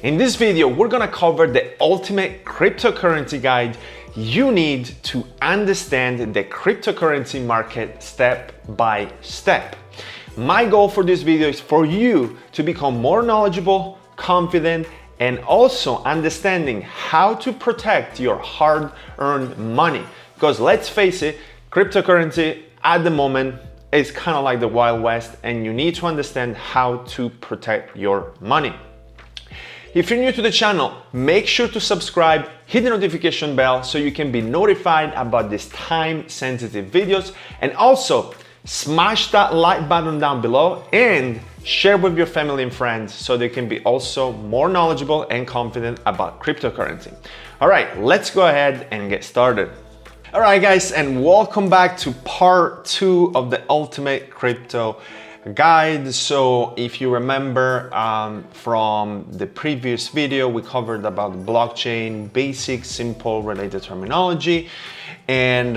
In this video, we're gonna cover the ultimate cryptocurrency guide you need to understand the cryptocurrency market step by step. My goal for this video is for you to become more knowledgeable, confident, and also understanding how to protect your hard-earned money. Because let's face it, cryptocurrency at the moment is kind of like the Wild West, and you need to understand how to protect your money. If you're new to the channel, make sure to subscribe, hit the notification bell so you can be notified about these time-sensitive videos, and also smash that like button down below and share with your family and friends so they can be also more knowledgeable and confident about cryptocurrency. All right, let's go ahead and get started. All right, guys, and welcome back to part 2 of the ultimate crypto guide. So if you remember from the previous video, we covered about blockchain, basic, simple, related terminology. And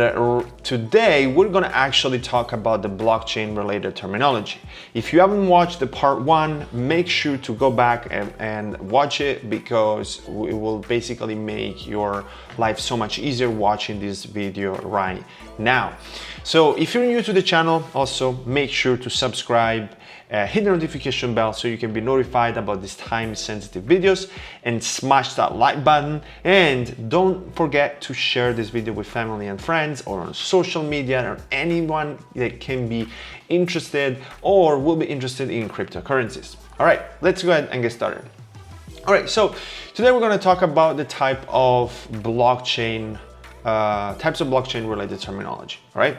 today we're gonna actually talk about the blockchain related terminology. If you haven't watched the part 1, make sure to go back and watch it, because it will basically make your life so much easier watching this video right now. So if you're new to the channel, also make sure to subscribe, hit the notification bell so you can be notified about these time-sensitive videos, and smash that like button. And don't forget to share this video with family and friends, or on social media, or anyone that can be interested or will be interested in cryptocurrencies. All right, let's go ahead and get started. All right, so today we're going to talk about the types of blockchain related terminology. All right,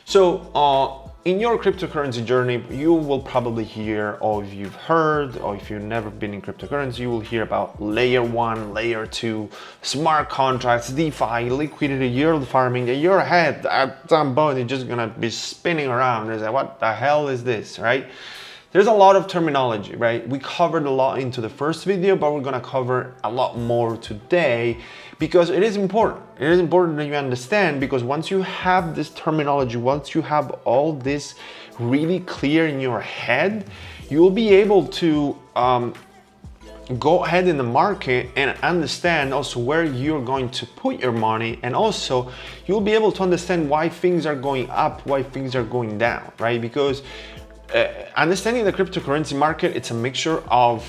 so in your cryptocurrency journey, you will probably hear, or if you've heard, or if you've never been in cryptocurrency, you will hear about layer 1, layer 2, smart contracts, DeFi, liquidity, yield farming. In your head, at some point, it's just gonna be spinning around. It's like, what the hell is this, right? There's a lot of terminology, right? We covered a lot into the first video, but we're gonna cover a lot more today, because it is important. It is important that you understand, because once you have this terminology, once you have all this really clear in your head, you'll be able to go ahead in the market and understand also where you're going to put your money, and also you'll be able to understand why things are going up, why things are going down, right? Because understanding the cryptocurrency market, it's a mixture of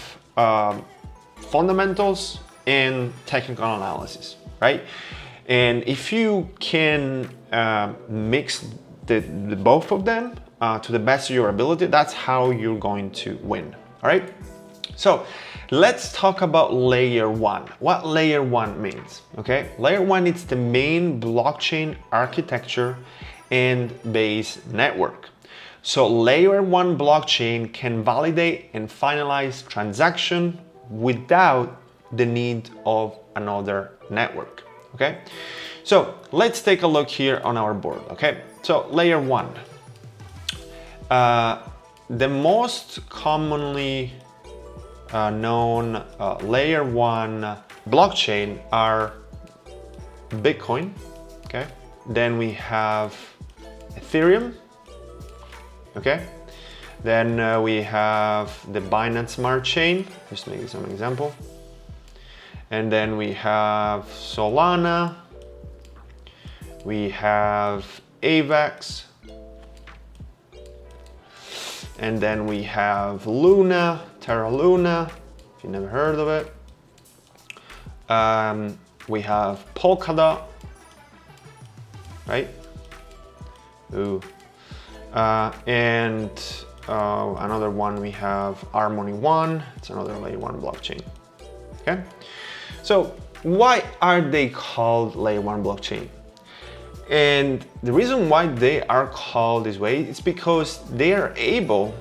fundamentals and technical analysis, right? And if you can mix the both of them to the best of your ability, that's how you're going to win. All right, so let's talk about layer 1. What layer 1 means. Okay, layer 1 is the main blockchain architecture and base network. So layer 1 blockchain can validate and finalize transaction without the need of another network. Okay, so let's take a look here on our board. Okay, so layer 1, the most commonly known layer 1 blockchain are Bitcoin. Okay, then we have Ethereum. Okay, then we have the Binance Smart Chain, just making some example. And then we have Solana, we have AVAX, and then we have Luna, Terra Luna, if you never heard of it. We have Polkadot, right? Ooh. And another one, we have Harmony One. It's another layer 1 blockchain. Okay, so why are they called layer 1 blockchain? And the reason why they are called this way is because they are able,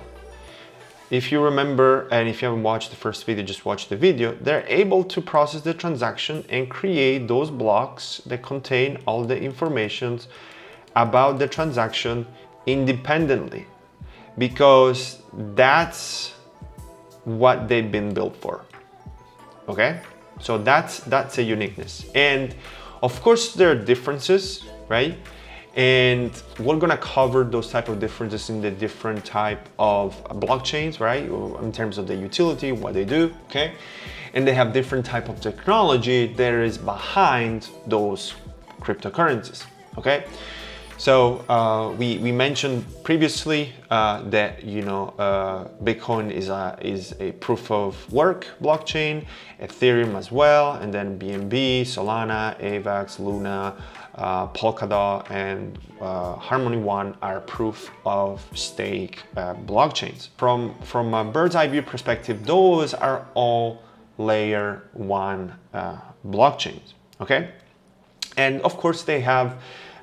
if you remember, and if you haven't watched the first video, just watch the video, they're able to process the transaction and create those blocks that contain all the information about the transaction independently, because that's what they've been built for. Okay, so that's a uniqueness. And of course there are differences, right? And we're gonna cover those type of differences in the different type of blockchains, right? In terms of the utility, what they do, okay? And they have different type of technology that is behind those cryptocurrencies, okay? So we mentioned previously that Bitcoin is a proof of work blockchain, Ethereum as well, and then BNB, Solana, AVAX, Luna, Polkadot, and Harmony One are proof of stake blockchains. From a bird's eye view perspective, those are all layer one blockchains, okay? And of course they have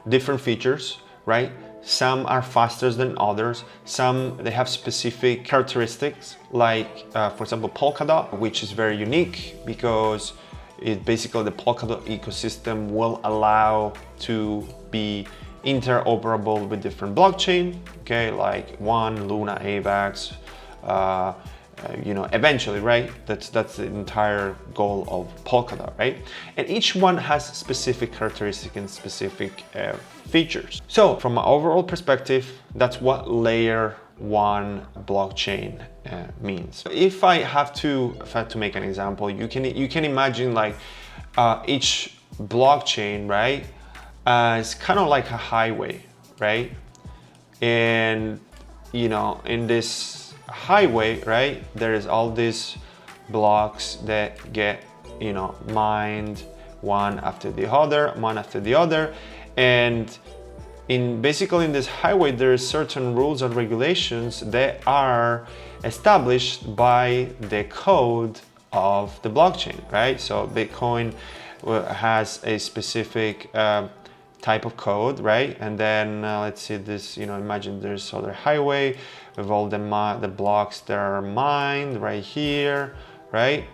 different features, right? Some are faster than others. Some, they have specific characteristics, like for example, Polkadot, which is very unique because it basically, the Polkadot ecosystem will allow to be interoperable with different blockchain, okay? Like One, Luna, AVAX, eventually, right? That's the entire goal of Polkadot, right? And each one has specific characteristics and specific features. So from an overall perspective, that's what layer one blockchain means. If I have to make an example, you can imagine like each blockchain, right? It's kind of like a highway, right? And in this highway, right, there is all these blocks that get mined one after the other, and basically in this highway there is certain rules and regulations that are established by the code of the blockchain, right? So Bitcoin has a specific type of code, right? And then let's see this, imagine there's other highway with all the blocks that are mined right here, right?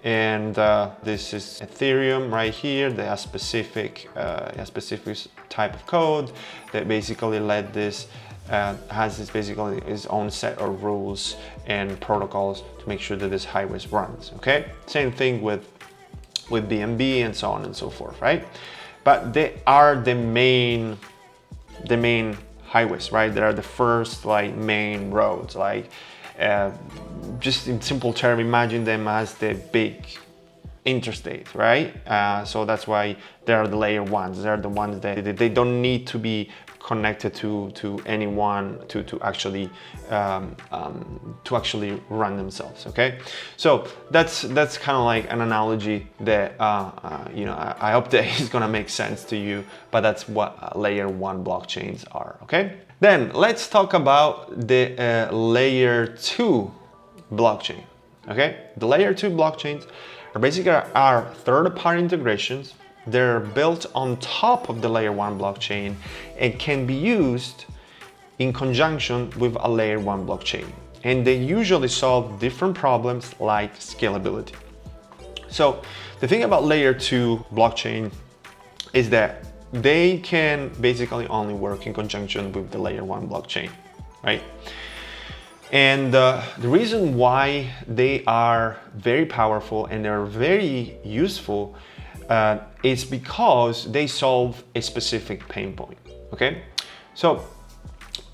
And this is Ethereum right here. They have specific type of code that basically has basically its own set of rules and protocols to make sure that this highway runs, okay? Same thing with BNB and so on and so forth, right? But they are the main highways, right? They are the first main roads. Just in simple term, imagine them as the big interstate, right? So that's why they are the layer ones. They're the ones that they don't need to be connected to anyone to actually run themselves. Okay, so that's kind of like an analogy that I hope that is gonna make sense to you. But that's what layer one blockchains are. Okay, then let's talk about the layer two blockchain. Okay, the layer two blockchains are basically our third-party integrations. They're built on top of the layer one blockchain and can be used in conjunction with a layer one blockchain. And they usually solve different problems like scalability. So the thing about layer two blockchain is that they can basically only work in conjunction with the layer one blockchain, right? And the reason why they are very powerful and they're very useful is because they solve a specific pain point. Okay, so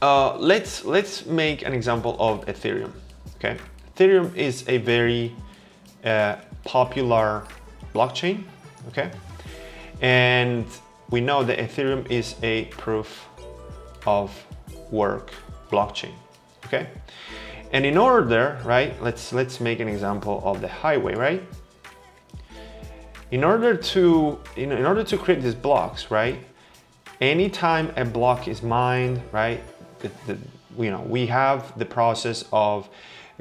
let's make an example of Ethereum. Okay, Ethereum is a very popular blockchain. Okay, and we know that Ethereum is a proof of work blockchain. Okay, and in order, right, let's make an example of the highway, right? In order to create these blocks, right? Anytime a block is mined, right? We have the process of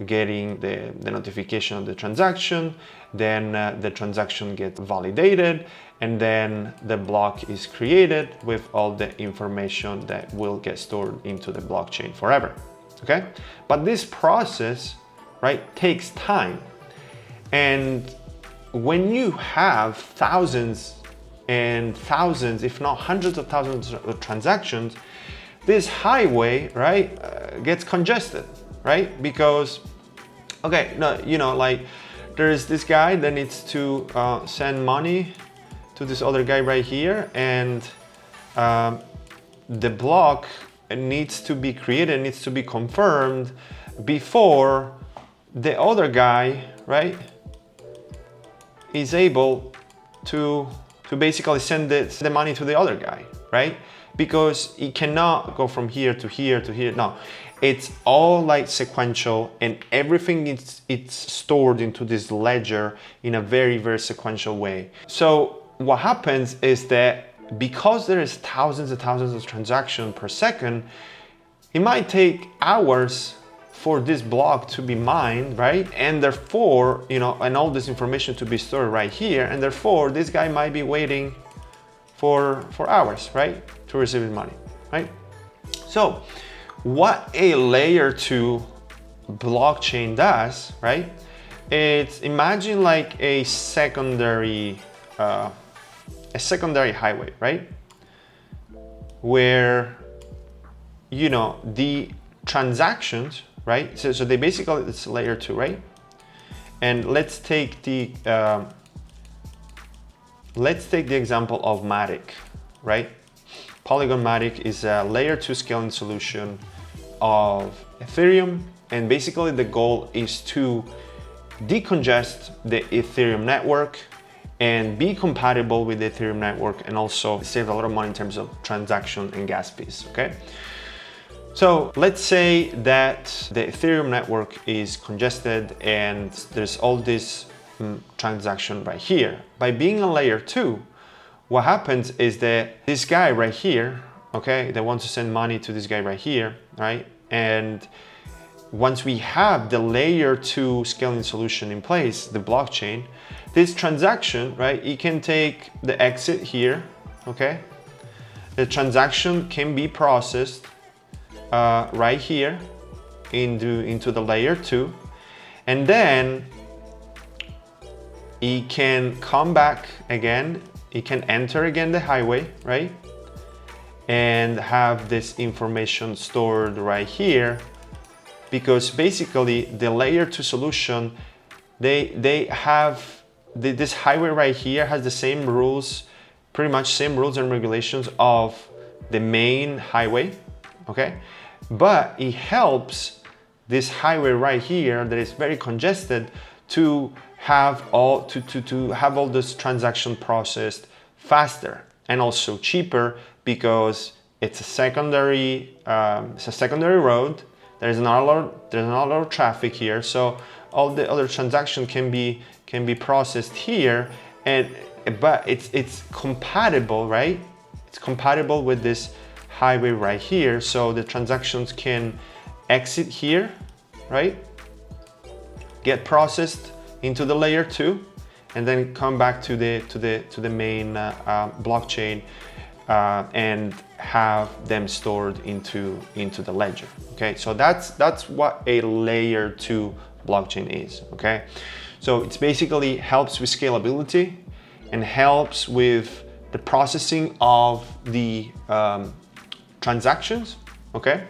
getting the notification of the transaction, then the transaction gets validated, and then the block is created with all the information that will get stored into the blockchain forever. Okay, but this process, right, takes time. And when you have thousands and thousands, if not hundreds of thousands of transactions, this highway, right, gets congested, right? Because, okay, no, there is this guy that needs to send money to this other guy right here, and the block needs to be created, needs to be confirmed before the other guy, right, is able to basically send the money to the other guy, right? Because it cannot go from here to here to here. No, it's all like sequential, and everything it's stored into this ledger in a very, very sequential way. So what happens is that because there is thousands and thousands of transactions per second, it might take hours for this block to be mined, right? And therefore, you know, and all this information to be stored right here, and therefore this guy might be waiting for hours, right, to receive his money, right? So what a layer 2 blockchain does, right, it's, imagine like a secondary highway, right, where, you know, the transactions, right, so they basically, it's layer 2, right? And let's take the example of Matic, right? Polygon Matic is a layer 2 scaling solution of Ethereum, and basically the goal is to decongest the Ethereum network and be compatible with the Ethereum network, and also save a lot of money in terms of transaction and gas fees, okay? So let's say that the Ethereum network is congested and there's all this transaction right here. By being a layer 2, what happens is that this guy right here, okay, they want to send money to this guy right here, right? And once we have the layer 2 scaling solution in place, the blockchain, this transaction, right, it can take the exit here, okay? The transaction can be processed right here into the layer 2, and then it can come back again, it can enter again the highway, right, and have this information stored right here, because basically the layer 2 solution, they have this highway right here has the same rules, pretty much same rules and regulations of the main highway, okay? But it helps this highway right here that is very congested to have all this transaction processed faster and also cheaper, because it's a secondary road. There's not a lot of traffic here, so all the other transaction can be processed here, but it's compatible, right? It's compatible with this highway right here, so the transactions can exit here, right, get processed into the layer 2, and then come back to the main blockchain and have them stored into the ledger. Okay, so that's what a layer 2 blockchain is. Okay, so it's basically helps with scalability and helps with the processing of the transactions, okay?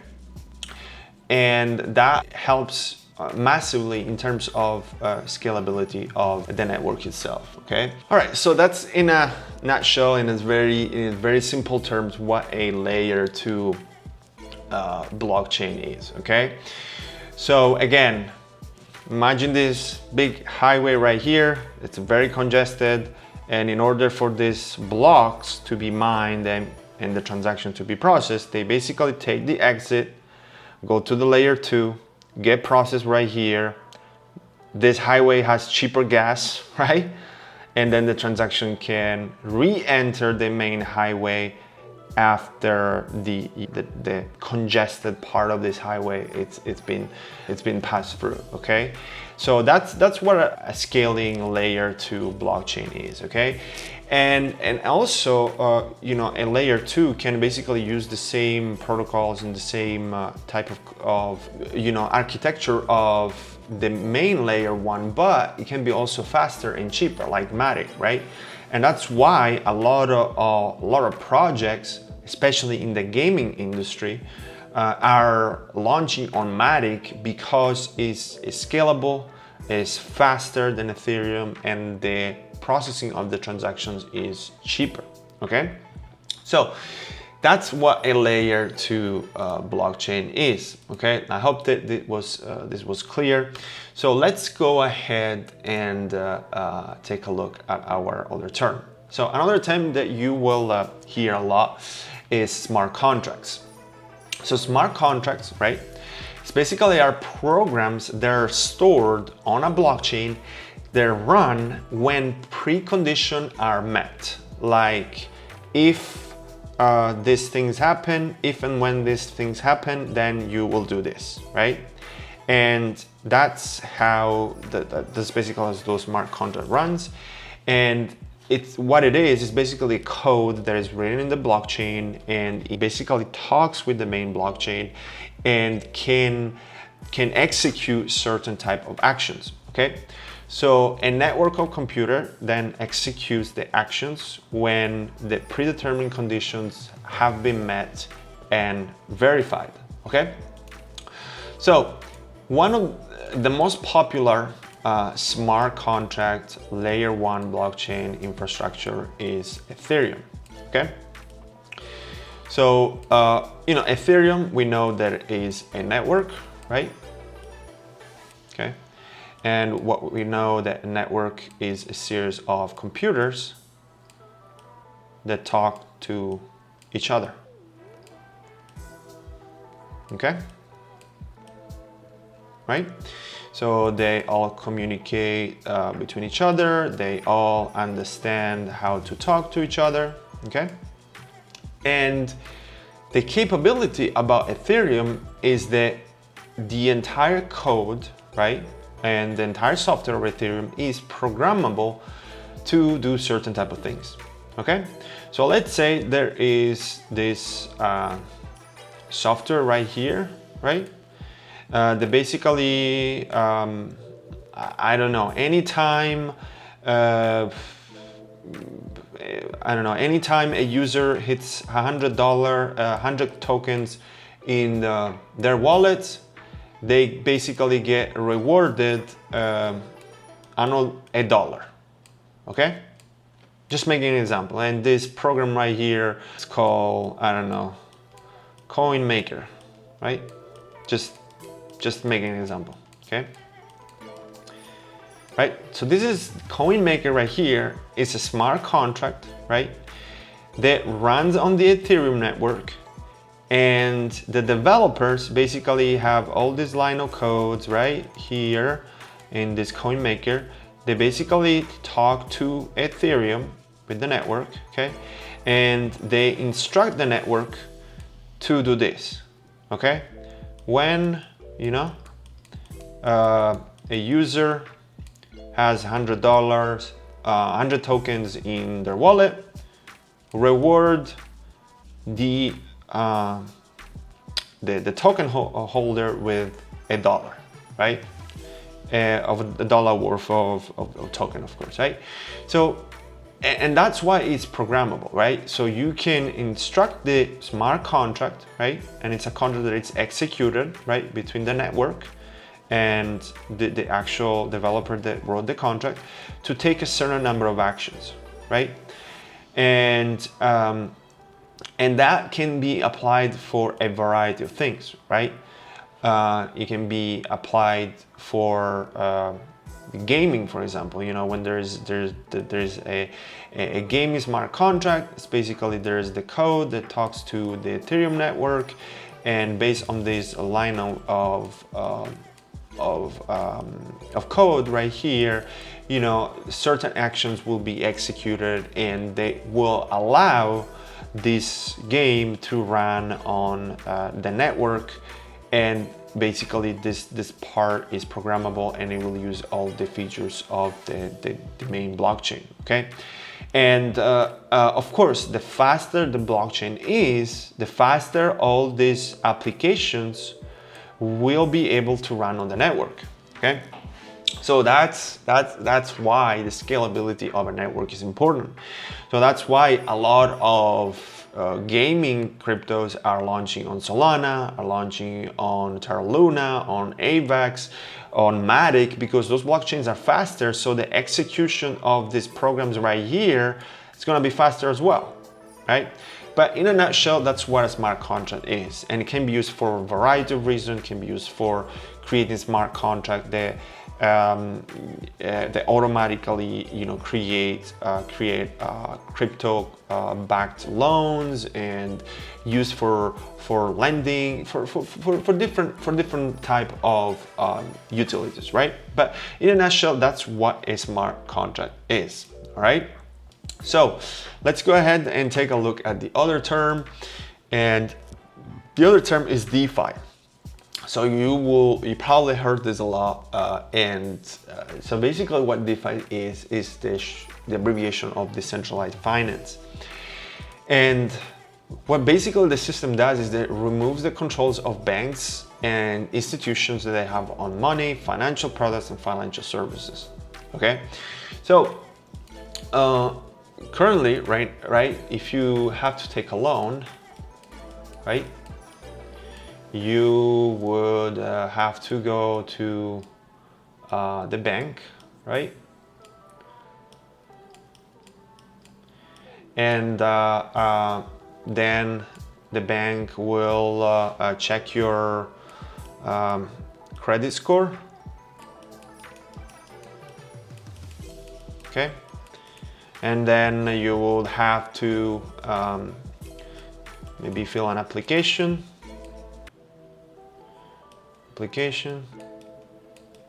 And that helps massively in terms of scalability of the network itself, okay? All right, so that's in a nutshell, in very simple terms, what a layer 2 blockchain is, okay? So again, imagine this big highway right here. It's very congested, and in order for these blocks to be mined and the transaction to be processed, they basically take the exit, go to the layer 2, get processed right here. This highway has cheaper gas, right? And then the transaction can re-enter the main highway after the congested part of this highway it's been passed through. Okay, so that's what a scaling layer 2 blockchain is. Okay, and also you know, a layer 2 can basically use the same protocols and the same type of you know, architecture of the main layer 1, but it can be also faster and cheaper, like Matic, right? And that's why a lot of projects, especially in the gaming industry, are launching on Matic, because it's scalable, it's faster than Ethereum, and the processing of the transactions is cheaper. Okay, so That's what a layer 2 blockchain is. Okay, I hope that this was clear. So let's go ahead and take a look at our other term. So another term that you will hear a lot is smart contracts. So smart contracts, right? It's basically are programs that are stored on a blockchain. They're run when preconditions are met. Like if these things happen, if and when these things happen, then you will do this, right? And that's how that's basically how those smart contract runs. And it's what it is basically code that is written in the blockchain, and it basically talks with the main blockchain and can execute certain type of actions. Okay, so a network of computer then executes the actions when the predetermined conditions have been met and verified. Okay, so one of the most popular smart contract layer 1 blockchain infrastructure is Ethereum. Okay, so Ethereum, we know that it is a network, right? Okay, and what we know that a network is a series of computers that talk to each other. Okay, right? So they all communicate between each other. They all understand how to talk to each other, okay? And the capability about Ethereum is that the entire code, right? And the entire software of Ethereum is programmable to do certain type of things, okay? So let's say there is this software right here, right? That basically, I don't know, anytime anytime a user hits $100, 100 tokens in their wallet, they basically get rewarded $1. Okay? Just making an example. And this program right here is called, I don't know, Coin Maker, right? Just making an example, okay? Right, so this is Coin Maker right here. It's a smart contract, right? That runs on the Ethereum network, and the developers basically have all these line of codes right here in this Coin Maker. They basically talk to Ethereum with the network, okay? And they instruct the network to do this, okay? When a user has $100, 100 tokens in their wallet, reward the token holder with $1, right? Of $1 worth of token, of course, right? So, and that's why it's programmable, right? So you can instruct the smart contract, right? And it's a contract that it's executed, right, between the network and the actual developer that wrote the contract to take a certain number of actions, right? And that can be applied for a variety of things, right? It can be applied for gaming, for example. When there's a gaming smart contract, it's basically there's the code that talks to the Ethereum network, and based on this line of code right here, certain actions will be executed, and they will allow this game to run on the network. And basically this part is programmable, and it will use all the features of the main blockchain, okay? And of course, the faster the blockchain is, the faster all these applications will be able to run on the network, okay? So that's why the scalability of a network is important. So that's why a lot of gaming cryptos are launching on Solana, are launching on Terra Luna, on AVAX, on Matic, because those blockchains are faster. So the execution of these programs right here is going to be faster as well, right? But in a nutshell, that's what a smart contract is. And it can be used for a variety of reasons. It can be used for creating smart contract that they automatically, create crypto backed loans, and used for lending, for different type of utilities, right? But in a nutshell, that's what a smart contract is. All right. So let's go ahead and take a look at the other term, and the other term is DeFi. So you probably heard this a lot, so basically what DeFi is the abbreviation of decentralized finance. And what basically the system does is that it removes the controls of banks and institutions that they have on money, financial products, and financial services. Okay, so currently, right, if you have to take a loan, right, you would have to go to the bank, right? And then the bank will check your credit score. Okay. And then you will have to maybe fill an application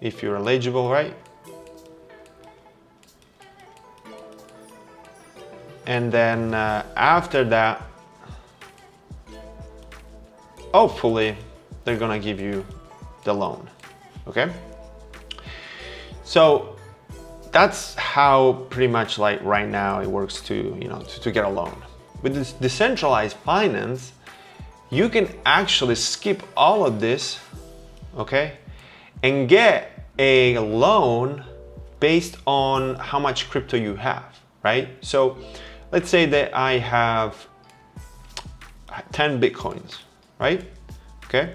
if you're eligible, right? And then after that, hopefully they're gonna give you the loan. Okay, so that's how pretty much like right now it works to get a loan. With this decentralized finance, you can actually skip all of this, okay, and get a loan based on how much crypto you have, right? So let's say that I have 10 Bitcoins, right? Okay.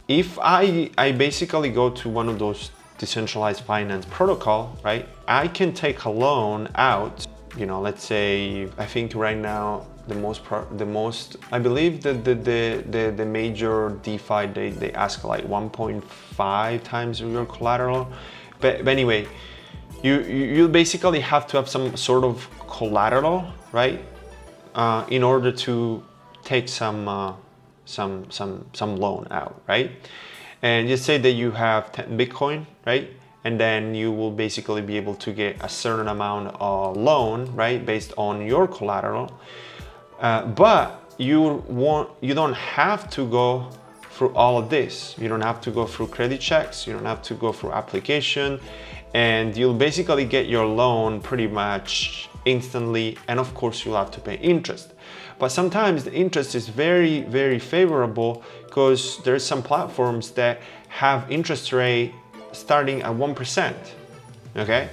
If I basically go to one of those decentralized finance protocol, right, I can take a loan out, let's say, I think right now the most I believe that the major DeFi they ask like 1.5 times your collateral, but anyway, you basically have to have some sort of collateral, right, in order to take some loan out, right? And just say that you have 10 Bitcoin, right? And then you will basically be able to get a certain amount of loan, right, based on your collateral. But you don't have to go through all of this. You don't have to go through credit checks. You don't have to go through application, and you'll basically get your loan pretty much instantly. And of course, you'll have to pay interest. But sometimes the interest is very, very favorable, because there's some platforms that have interest rate starting at 1%, okay?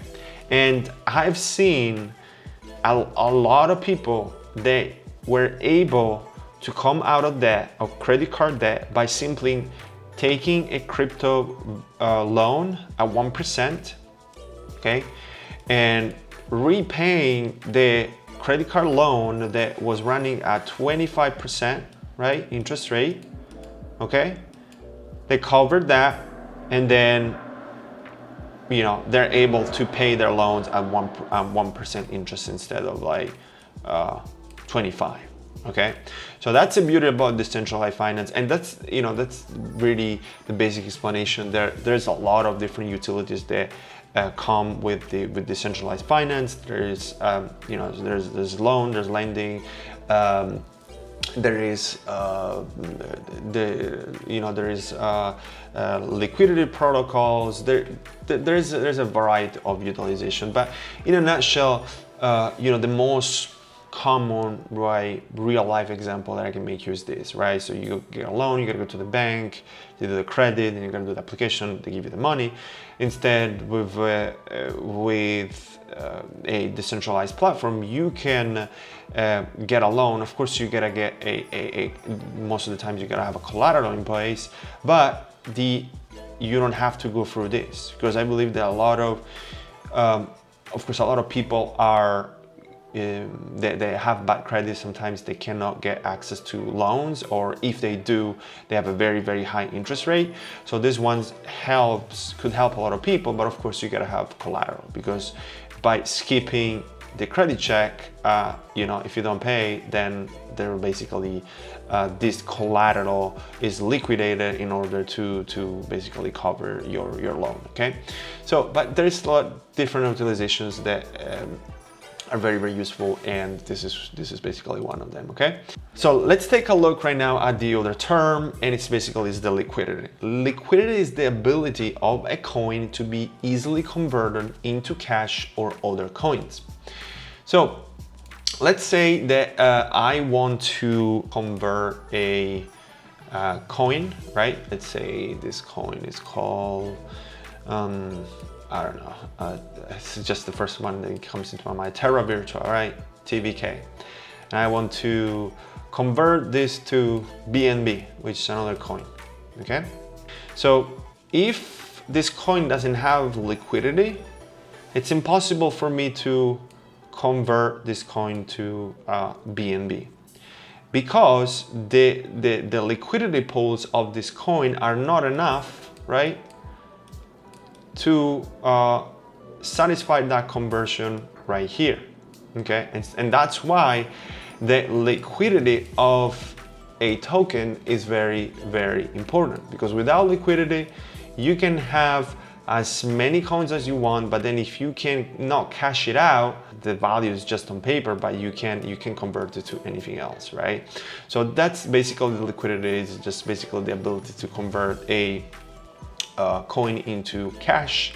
And I've seen a lot of people that were able to come out of debt, of credit card debt, by simply taking a crypto loan at 1%, okay? And repaying the credit card loan that was running at 25%, right, interest rate, okay? They covered that, and then they're able to pay their loans at 1% interest instead of like 25. Okay, so that's the beauty about decentralized finance, and that's really the basic explanation. There's a lot of different utilities that come with decentralized finance. There's there's loan, there's lending, there is liquidity protocols. There's a variety of utilization, but in a nutshell, the most common, right, real life example that I can make you is this, right? So you get a loan, you gotta go to the bank, they do the credit, and you're gonna do the application, they give you the money. Instead, with a decentralized platform, you can get a loan. Of course, you gotta get most of the times you gotta have a collateral in place, but you don't have to go through this, because I believe that a lot of course, a lot of people are they have bad credit, sometimes they cannot get access to loans, or if they do, they have a very high interest rate. So this one could help a lot of people, but of course you gotta have collateral, because by skipping the credit check, if you don't pay, then they're basically this collateral is liquidated in order to basically cover your loan. Okay, so but there's a lot of different utilizations that are very useful, and this is basically one of them. Okay, so let's take a look right now at the other term, and it's basically the liquidity. Liquidity is the ability of a coin to be easily converted into cash or other coins. So let's say that I want to convert a coin, right? Let's say this coin is called, I don't know, it's just the first one that comes into my mind, Terra Virtual, right? TVK. And I want to convert this to BNB, which is another coin, okay? So if this coin doesn't have liquidity, it's impossible for me to convert this coin to BNB, because the liquidity pools of this coin are not enough, right, to satisfy that conversion right here. Okay, and that's why the liquidity of a token is very important, because without liquidity you can have as many coins as you want, but then if you can not cash it out, the value is just on paper, but you can convert it to anything else, right? So that's basically the liquidity, is just basically the ability to convert a coin into cash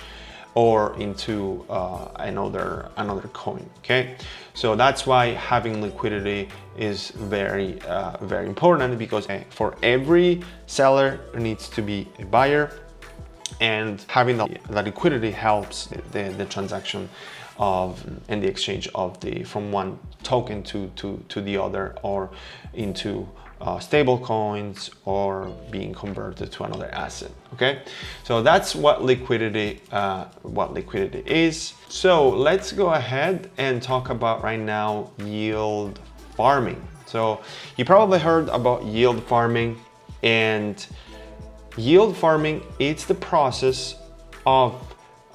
or into another coin. Okay, so that's why having liquidity is very important, because for every seller there needs to be a buyer, and having the liquidity helps the transaction and the exchange of from one token to the other, or into stable coins, or being converted to another asset. Okay, so that's what liquidity is. So let's go ahead and talk about right now yield farming. So you probably heard about yield farming, and yield farming, it's the process of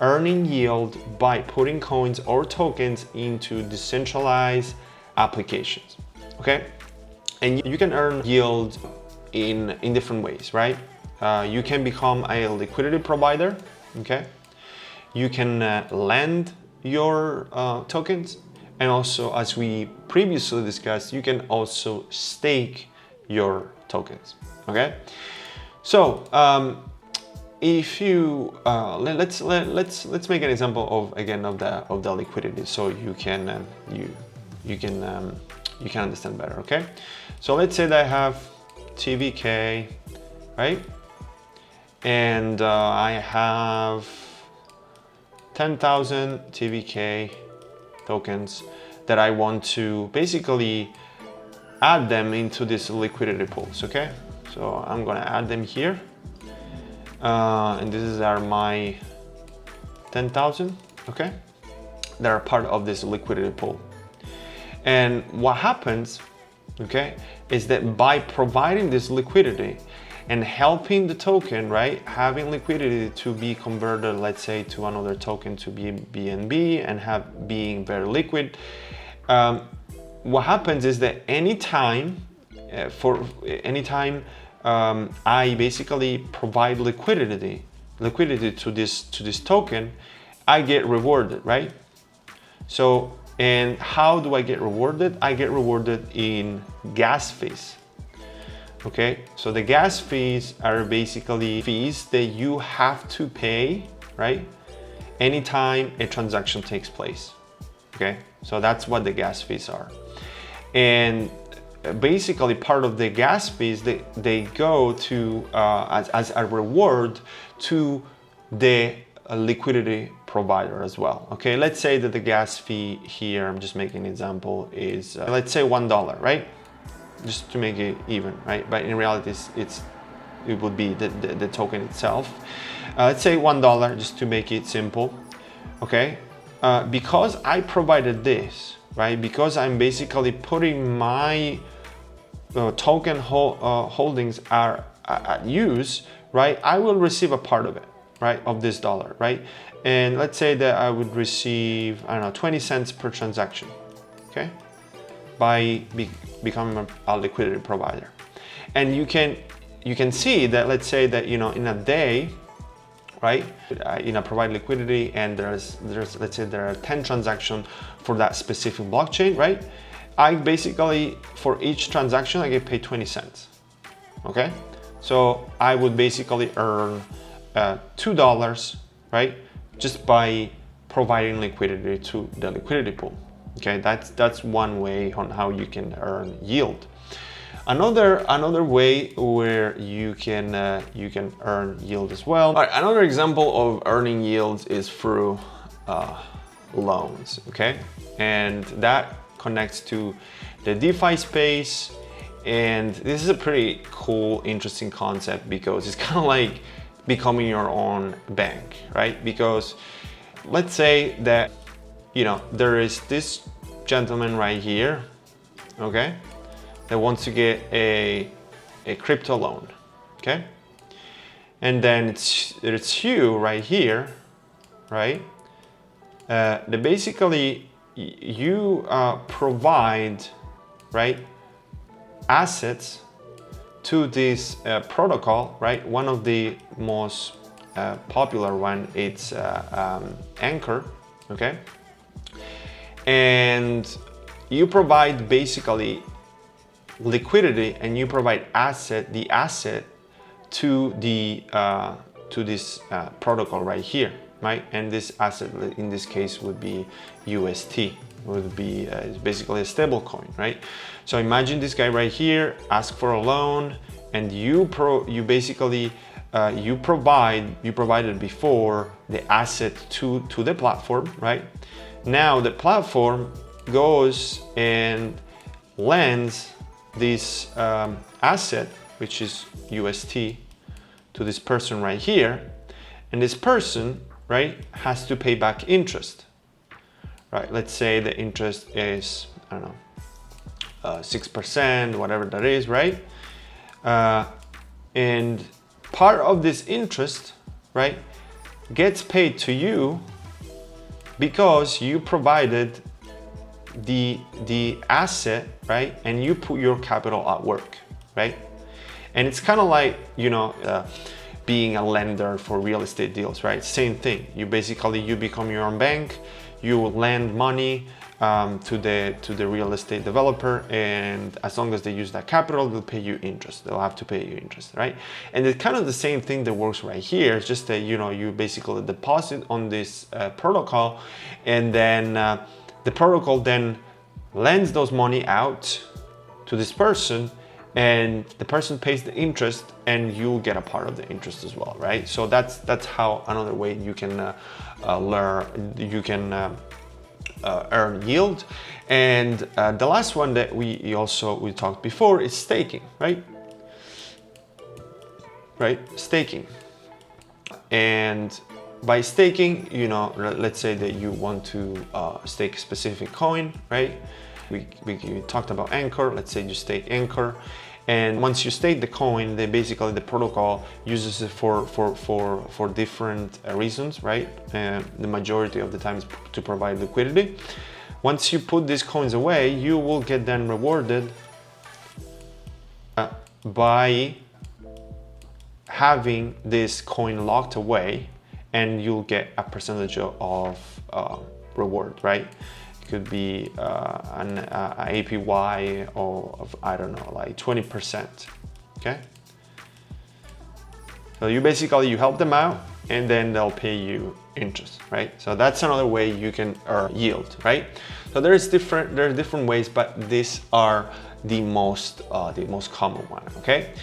earning yield by putting coins or tokens into decentralized applications. Okay, and you can earn yield in different ways, right? You can become a liquidity provider. Okay, you can lend your tokens, and also, as we previously discussed, you can also stake your tokens. Okay, so if you let's make an example of the liquidity, so you can understand better. Okay, so let's say that I have TVK, right, and I have 10,000 TVK tokens that I want to basically add them into this liquidity pools. Okay, so I'm gonna add them here, and these are my 10,000, okay, that are part of this liquidity pool. And what happens, okay, is that by providing this liquidity and helping the token, right, having liquidity to be converted, let's say, to another token to be BNB and being very liquid, what happens is that anytime I basically provide liquidity to this token, I get rewarded, right? So, and how do I get rewarded? I get rewarded in gas fees. Okay, so the gas fees are basically fees that you have to pay, right, anytime a transaction takes place. Okay, so that's what the gas fees are. And basically part of the gas fees, they go to as a reward to the liquidity provider as well. Okay, let's say that the gas fee here, I'm just making an example, is let's say $1, right? Just to make it even, right? But in reality, it would be the token itself. Let's say $1, just to make it simple. Okay, because I provided this, right? Because I'm basically putting my token holdings are at use, right? I will receive a part of it, right? Of this dollar, right? And let's say that I would receive, I don't know, 20 cents per transaction, okay? By becoming a liquidity provider. And you can see that, let's say that, you know, in a day, right? Provide liquidity, and there's let's say there are 10 transactions for that specific blockchain, right? I basically, for each transaction, I get paid 20 cents, okay? So I would basically earn $2, right? Just by providing liquidity to the liquidity pool, okay? That's one way on how you can earn yield. Another way where you can earn yield as well. All right, another example of earning yields is through loans, okay? And that connects to the DeFi space. And this is a pretty cool, interesting concept because it's kind of like becoming your own bank, right? Because let's say that, you know, there is this gentleman right here, okay, that wants to get a crypto loan, okay? And then it's you right here, right? That basically you provide, right, assets to this protocol, right? One of the most popular one, it's Anchor, okay? And you provide basically liquidity, and you provide the asset to this protocol right here, right? And this asset in this case would be UST, would be basically a stable coin, right? So imagine this guy right here ask for a loan, and you basically you provided before the asset to the platform, right? Now the platform goes and lends this asset, which is UST, to this person right here, and this person, right, has to pay back interest, right? Let's say the interest is, I don't know, 6%, whatever that is, right? And part of this interest, right, gets paid to you because you provided the asset, right? And you put your capital at work, right? And it's kind of like, you know, being a lender for real estate deals, right? Same thing. You become your own bank. You lend money to the real estate developer, and as long as they use that capital, they'll pay you interest. They'll have to pay you interest, right? And it's kind of the same thing that works right here. It's just that, you know, you basically deposit on this protocol, and then the protocol then lends those money out to this person, and the person pays the interest, and you'll get a part of the interest as well, right? So that's how another way you can earn yield. And the last one that we talked before is staking, right? Staking. And by staking, you know, let's say that you want to stake a specific coin, right? We talked about Anchor. Let's say you stake Anchor, and once you stake the coin, then basically the protocol uses it for different reasons, right? The majority of the times to provide liquidity. Once you put these coins away, you will get then rewarded by having this coin locked away, and you'll get a percentage of reward, right? It could be an APY of, I don't know, like 20%, okay? So you help them out, and then they'll pay you interest, right? So that's another way you can earn yield, right? So there are different ways, but these are the most common one, okay?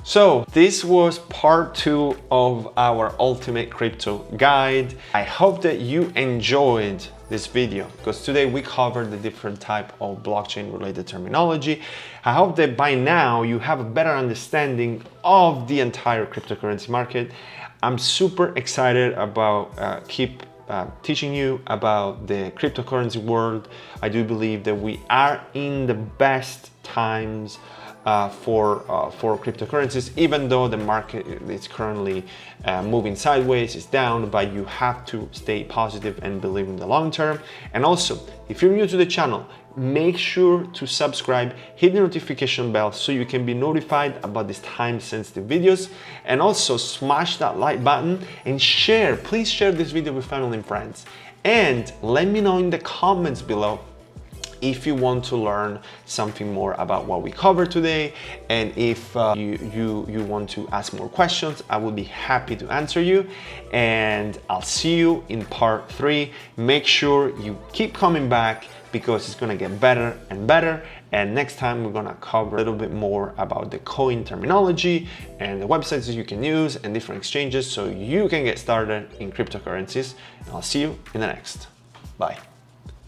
So this was part 2 of our ultimate crypto guide. I hope that you enjoyed this video, because today we covered the different type of blockchain related terminology. I hope that by now you have a better understanding of the entire cryptocurrency market. I'm super excited about keep teaching you about the cryptocurrency world. I do believe that we are in the best times for cryptocurrencies, even though the market is currently moving sideways, it's down, but you have to stay positive and believe in the long term. And also, if you're new to the channel, make sure to subscribe, hit the notification bell so you can be notified about these time-sensitive videos, and also smash that like button and share. Please share this video with family and friends, and let me know in the comments below if you want to learn something more about what we covered today, and if you want to ask more questions, I will be happy to answer you. And I'll see you in part 3. Make sure you keep coming back because it's gonna get better and better. And next time we're gonna cover a little bit more about the coin terminology and the websites that you can use and different exchanges so you can get started in cryptocurrencies. And I'll see you in the next. Bye.